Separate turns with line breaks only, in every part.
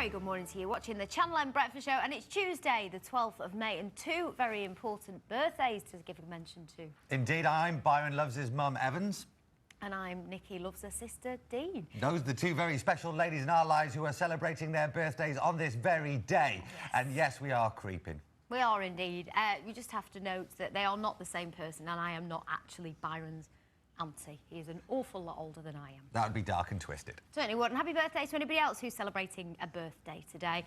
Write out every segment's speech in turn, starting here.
very good morning to you, watching the Channel M Breakfast Show, and it's Tuesday, the 12th of May, and two very important birthdays to give a mention to.
Indeed, I'm Byron loves his mum, Evans.
And I'm Nikki loves her sister, Dean.
Those are the two very special ladies in our lives who are celebrating their birthdays on this very day.
Yes.
And yes, we are creeping.
We are indeed. We just have to note that they are not the same person, and I am not actually Byron's auntie. He is an awful lot older than I am.
That would be dark and twisted.
Certainly would. And happy birthday to anybody else who's celebrating a birthday today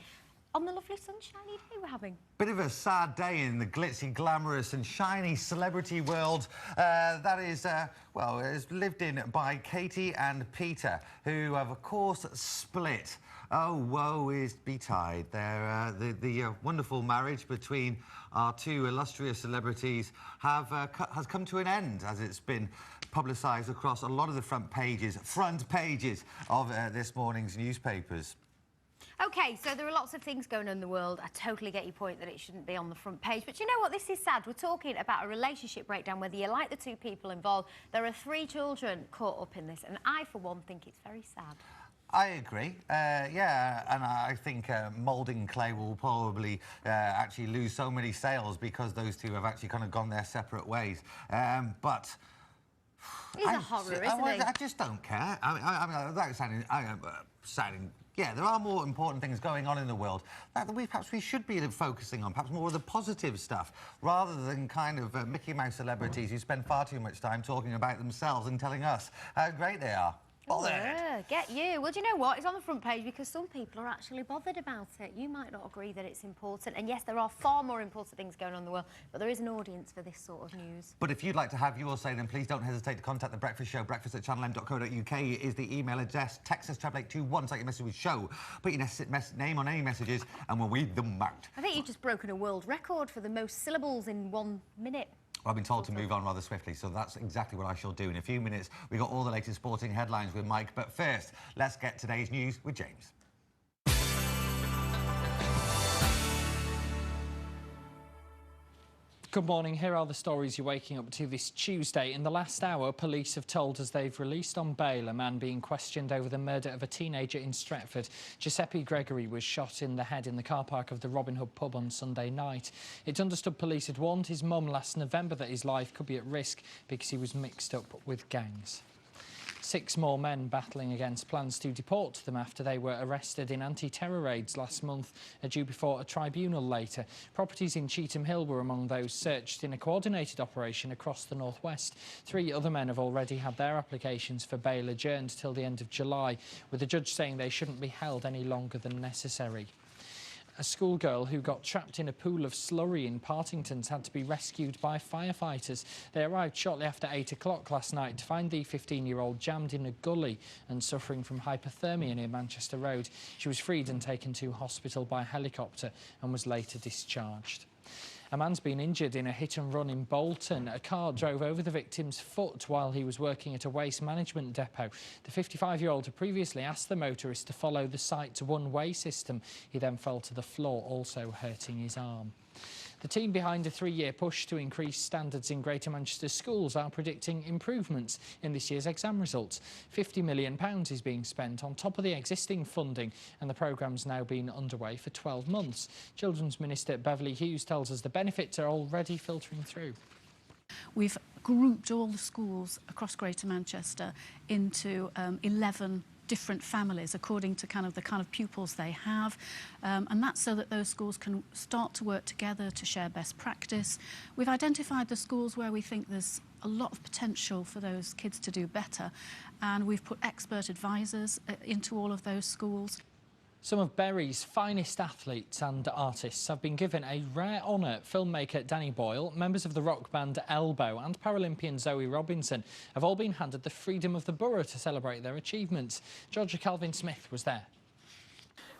on the lovely sunshiny day we're having.
Bit of a sad day in the glitzy, glamorous and shiny celebrity world. That is, well, is lived in by Katie and Peter, who have, of course, split. Oh, woe is betide. The wonderful marriage between our two illustrious celebrities has come to an end, as it's been publicised across a lot of the front pages of this morning's newspapers.
OK, so there are lots of things going on in the world. I totally get your point that it shouldn't be on the front page. But you know what? This is sad. We're talking about a relationship breakdown, whether you like the two people involved. There are 3 children caught up in this, and I, for one, think it's very sad.
I agree. Yeah, and I think moulding clay will probably actually lose so many sales because those two have actually kind of gone their separate ways. But
he's a horror, isn't he?
I just don't care. I mean, without sounding. Yeah, there are more important things going on in the world that perhaps we should be focusing on, perhaps more of the positive stuff, rather than kind of Mickey Mouse celebrities who spend far too much time talking about themselves and telling us how great they are. Bothered.
Get you. Well, do you know what? It's on the front page because some people are actually bothered about it. You might not agree that it's important. And yes, there are far more important things going on in the world, but there is an audience for this sort of news.
But if you'd like to have your say, then please don't hesitate to contact The Breakfast Show. breakfast@channelm.co.uk is the email address. Text us 88821, take your message with show. Put your name on any messages and we'll read them out.
I think you've just broken a world record for the most syllables in 1 minute.
I've been told to move on rather swiftly, so that's exactly what I shall do. In a few minutes, we've got all the latest sporting headlines with Mike. But first, let's get today's news with James.
Good morning. Here are the stories you're waking up to this Tuesday. In the last hour, police have told us they've released on bail a man being questioned over the murder of a teenager in Stretford. Giuseppe Gregory was shot in the head in the car park of the Robin Hood pub on Sunday night. It's understood police had warned his mum last November that his life could be at risk because he was mixed up with gangs. 6 more men battling against plans to deport them after they were arrested in anti-terror raids last month are due before a tribunal later. Properties in Cheetham Hill were among those searched in a coordinated operation across the northwest. 3 other men have already had their applications for bail adjourned till the end of July, with the judge saying they shouldn't be held any longer than necessary. A schoolgirl who got trapped in a pool of slurry in Partington's had to be rescued by firefighters. They arrived shortly after 8 o'clock last night to find the 15-year-old jammed in a gully and suffering from hypothermia near Manchester Road. She was freed and taken to hospital by helicopter and was later discharged. A man's been injured in a hit-and-run in Bolton. A car drove over the victim's foot while he was working at a waste management depot. The 55-year-old had previously asked the motorist to follow the site's one-way system. He then fell to the floor, also hurting his arm. The team behind a 3-year push to increase standards in Greater Manchester schools are predicting improvements in this year's exam results. £50 million is being spent on top of the existing funding, and the programme's now been underway for 12 months. Children's Minister Beverly Hughes tells us the benefits are already filtering through.
We've grouped all the schools across Greater Manchester into 11 different families according to the kind of pupils they have, and that's so that those schools can start to work together to share best practice. We've identified the schools where we think there's a lot of potential for those kids to do better, and we've put expert advisors into all of those schools.
Some of Bury's finest athletes and artists have been given a rare honour. Filmmaker Danny Boyle, members of the rock band Elbow and Paralympian Zoe Robinson have all been handed the Freedom of the Borough to celebrate their achievements. Georgia Calvin-Smith was there.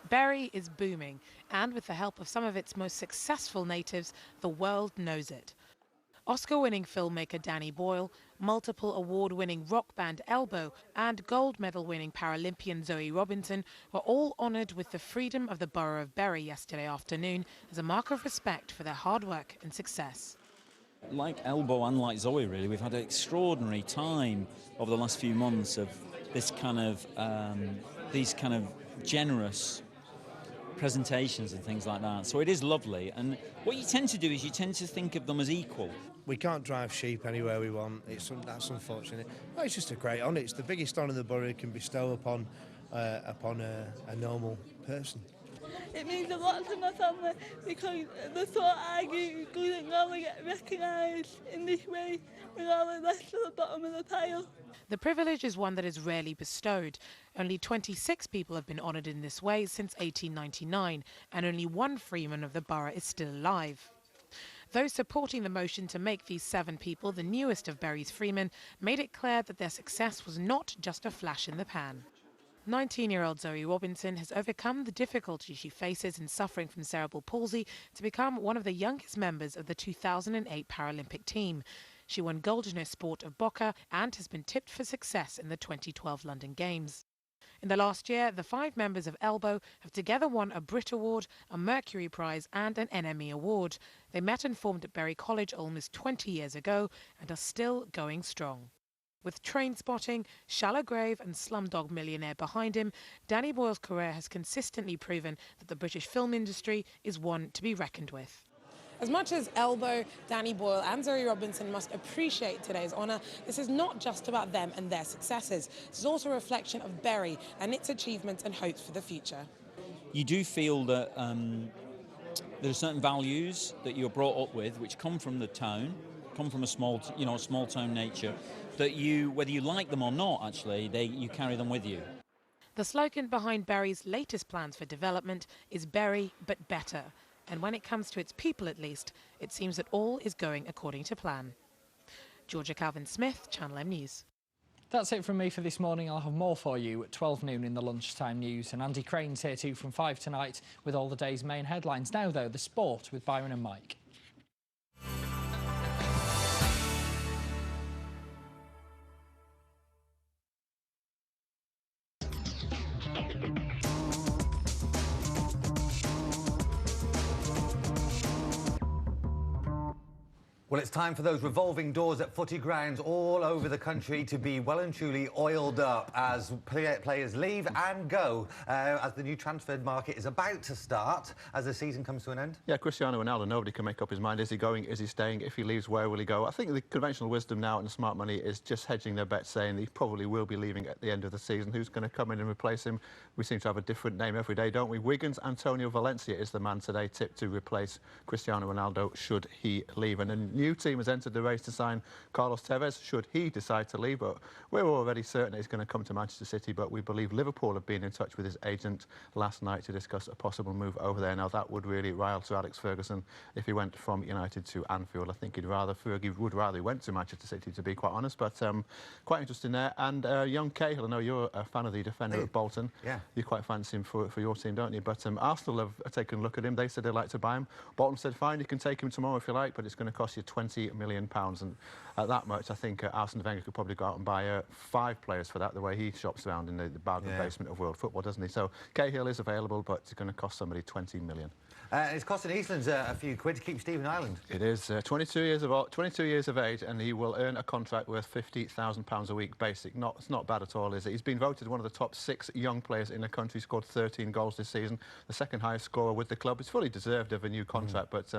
Bury is booming, and with the help of some of its most successful natives, the world knows it. Oscar-winning filmmaker Danny Boyle, multiple award-winning rock band Elbow and gold medal-winning Paralympian Zoe Robinson were all honoured with the Freedom of the Borough of Bury yesterday afternoon as a mark of respect for their hard work and success.
Like Elbow and like Zoe, really, we've had an extraordinary time over the last few months of this kind of, these kind of generous presentations and things like that. So it is lovely. And what you tend to do is you tend to think of them as equal.
We can't drive sheep anywhere we want. That's unfortunate. Well, it's just a great honour. It's the biggest honour the borough can bestow upon a normal person.
It means a lot to my family because they thought I couldn't normally get recognised in this way with all the rest at the bottom of the pile.
The privilege is one that is rarely bestowed. Only 26 people have been honoured in this way since 1899, and only one freeman of the borough is still alive. Those supporting the motion to make these 7 people the newest of Bury's freemen made it clear that their success was not just a flash in the pan. 19-year-old Zoe Robinson has overcome the difficulties she faces in suffering from cerebral palsy to become one of the youngest members of the 2008 Paralympic team. She won gold in her sport of Boca and has been tipped for success in the 2012 London Games. In the last year, the 5 members of Elbow have together won a Brit Award, a Mercury Prize and an NME Award. They met and formed at Bury College almost 20 years ago and are still going strong. With Trainspotting, Shallow Grave and Slumdog Millionaire behind him, Danny Boyle's career has consistently proven that the British film industry is one to be reckoned with. As much as Elbow, Danny Boyle and Zoe Robinson must appreciate today's honour, this is not just about them and their successes. This is also a reflection of Bury and its achievements and hopes for the future.
You do feel that there are certain values that you're brought up with which come from the town, come from a small town nature, that you, whether you like them or not, actually, you carry them with you.
The slogan behind Bury's latest plans for development is Bury but better. And when it comes to its people, at least, it seems that all is going according to plan. Georgia Calvin-Smith, Channel M News.
That's it from me for this morning. I'll have more for you at 12 noon in the lunchtime news. And Andy Crane's here too from 5 tonight with all the day's main headlines. Now, though, the sport with Byron and Mike.
Well, it's time for those revolving doors at footy grounds all over the country to be well and truly oiled up as players leave and go as the new transfer market is about to start as the season comes to an end.
Yeah, Cristiano Ronaldo, nobody can make up his mind. Is he going? Is he staying? If he leaves, where will he go? I think the conventional wisdom now and the smart money is just hedging their bets, saying he probably will be leaving at the end of the season. Who's going to come in and replace him? We seem to have a different name every day, don't we? Wigan's Antonio Valencia is the man today tipped to replace Cristiano Ronaldo should he leave. And a new team has entered the race to sign Carlos Tevez should he decide to leave. But we're already certain he's going to come to Manchester City. But we believe Liverpool have been in touch with his agent last night to discuss a possible move over there. Now, that would really rile to Alex Ferguson if he went from United to Anfield. I think Fergie would rather he went to Manchester City, to be quite honest. But quite interesting there. And young Cahill, I know you're a fan of the defender at Bolton.
Yeah.
You quite fancy him for your team, don't you? But Arsenal have taken a look at him. They said they'd like to buy him. Bolton said, fine, you can take him tomorrow if you like, but it's going to cost you £20 million. And at that much, I think Arsene Wenger could probably go out and buy 5 players for that, the way he shops around in the bargain basement of world football, doesn't he? So Cahill is available, but it's going to cost somebody £20 million.
It's costing Eastlands a few quid to keep Stephen Ireland.
It is 22 years of age, and he will earn a contract worth £50,000 a week basic. It's not bad at all, is it? He's been voted one of the top 6 young players in the country. He scored 13 goals this season, the second highest scorer with the club. It's fully deserved of a new contract, but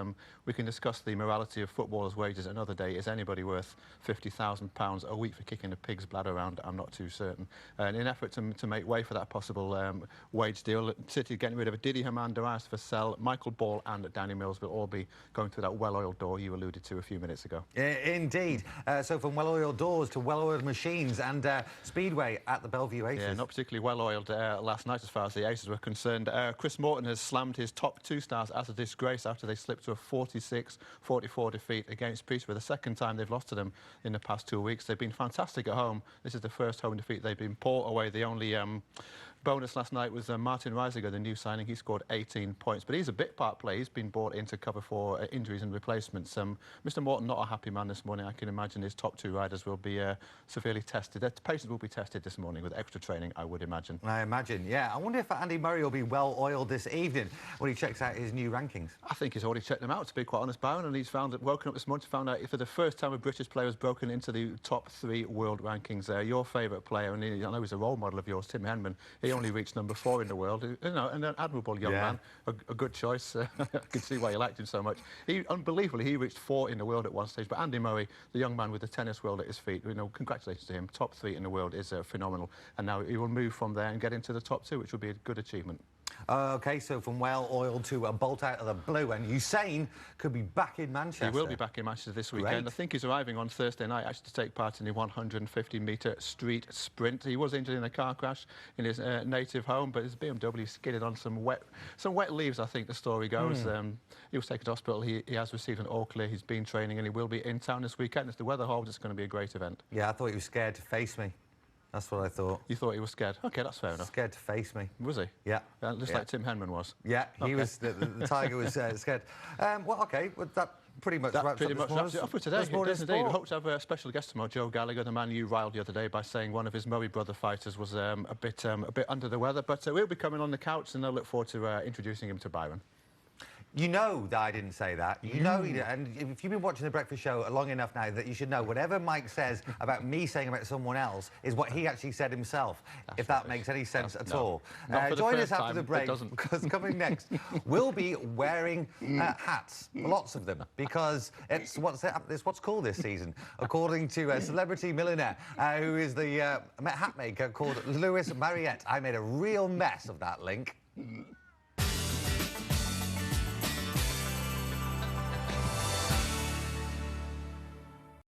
we can discuss the morality of footballers' wages another day. Is anybody worth £50,000 a week for kicking a pig's bladder around? I'm not too certain. And in an effort to make way for that possible wage deal, City getting rid of Didi Hamann-Daras for Sell, Michael Ball and Danny Mills will all be going through that well-oiled door you alluded to a few minutes ago.
Indeed. So from well-oiled doors to well-oiled machines and Speedway at the Bellevue Aces. Yeah,
not particularly well-oiled last night as far as the Aces were concerned. Chris Morton has slammed his top 2 stars as a disgrace after they slipped to a 46-44 defeat against Peterborough. The second time they've lost to them in the past 2 weeks. They've been fantastic at home. This is the first home defeat they've been poor away. The only bonus last night was Martin Reisiger, the new signing. He scored 18 points, but he's a bit part player. He's been brought in to cover for injuries and replacements. Mr. Morton, not a happy man this morning. I can imagine his top 2 riders will be severely tested. Their patience will be tested this morning with extra training, I would imagine.
I imagine, yeah. I wonder if Andy Murray will be well-oiled this evening when he checks out his new rankings.
I think he's already checked them out, to be quite honest, Byron, and he's woken up this morning to find out if for the first time a British player has broken into the top 3 world rankings. Your favourite player, and I know he's a role model of yours, Tim Henman, he only reached number 4 in the world. You know, and an admirable young man, a good choice. I can see why you liked him so much. Unbelievably, he reached 4 in the world at one stage. But Andy Murray, the young man with the tennis world at his feet, you know, congratulations to him. Top 3 in the world is phenomenal. And now he will move from there and get into the top 2, which will be a good achievement.
OK, so from whale oil to a bolt out of the blue, and Usain could be back in Manchester.
He will be back in Manchester this weekend.
Great.
I think he's arriving on Thursday night actually to take part in the 150-metre street sprint. He was injured in a car crash in his native home, but his BMW skidded on some wet leaves, I think the story goes. He was taken to hospital. He has received an all clear. He's been training and he will be in town this weekend. If the weather holds, it's going to be a great event.
Yeah, I thought he was scared to face me. That's what I thought.
You thought he was scared? OK, that's fair enough.
Scared to face me.
Was he?
Yeah.
Just like Tim Henman was?
Yeah, he was. The tiger was scared. Well, OK, well, that pretty much wraps it up
for today. It does indeed. We hope to have a special guest tomorrow, Joe Gallagher, the man you riled the other day by saying one of his Murray brother fighters was a bit under the weather. But we'll be coming on the couch, and I look forward to introducing him to Byron.
You know that I didn't say that. You know, and if you've been watching The Breakfast Show long enough now, that you should know whatever Mike says about me saying about someone else is what he actually said himself, if that makes any sense at all.
Join
us after the break, because coming next, we'll be wearing hats, lots of them, because it's what's called this season, according to a celebrity millionaire who is the hat maker called Louis Mariette. I made a real mess of that link.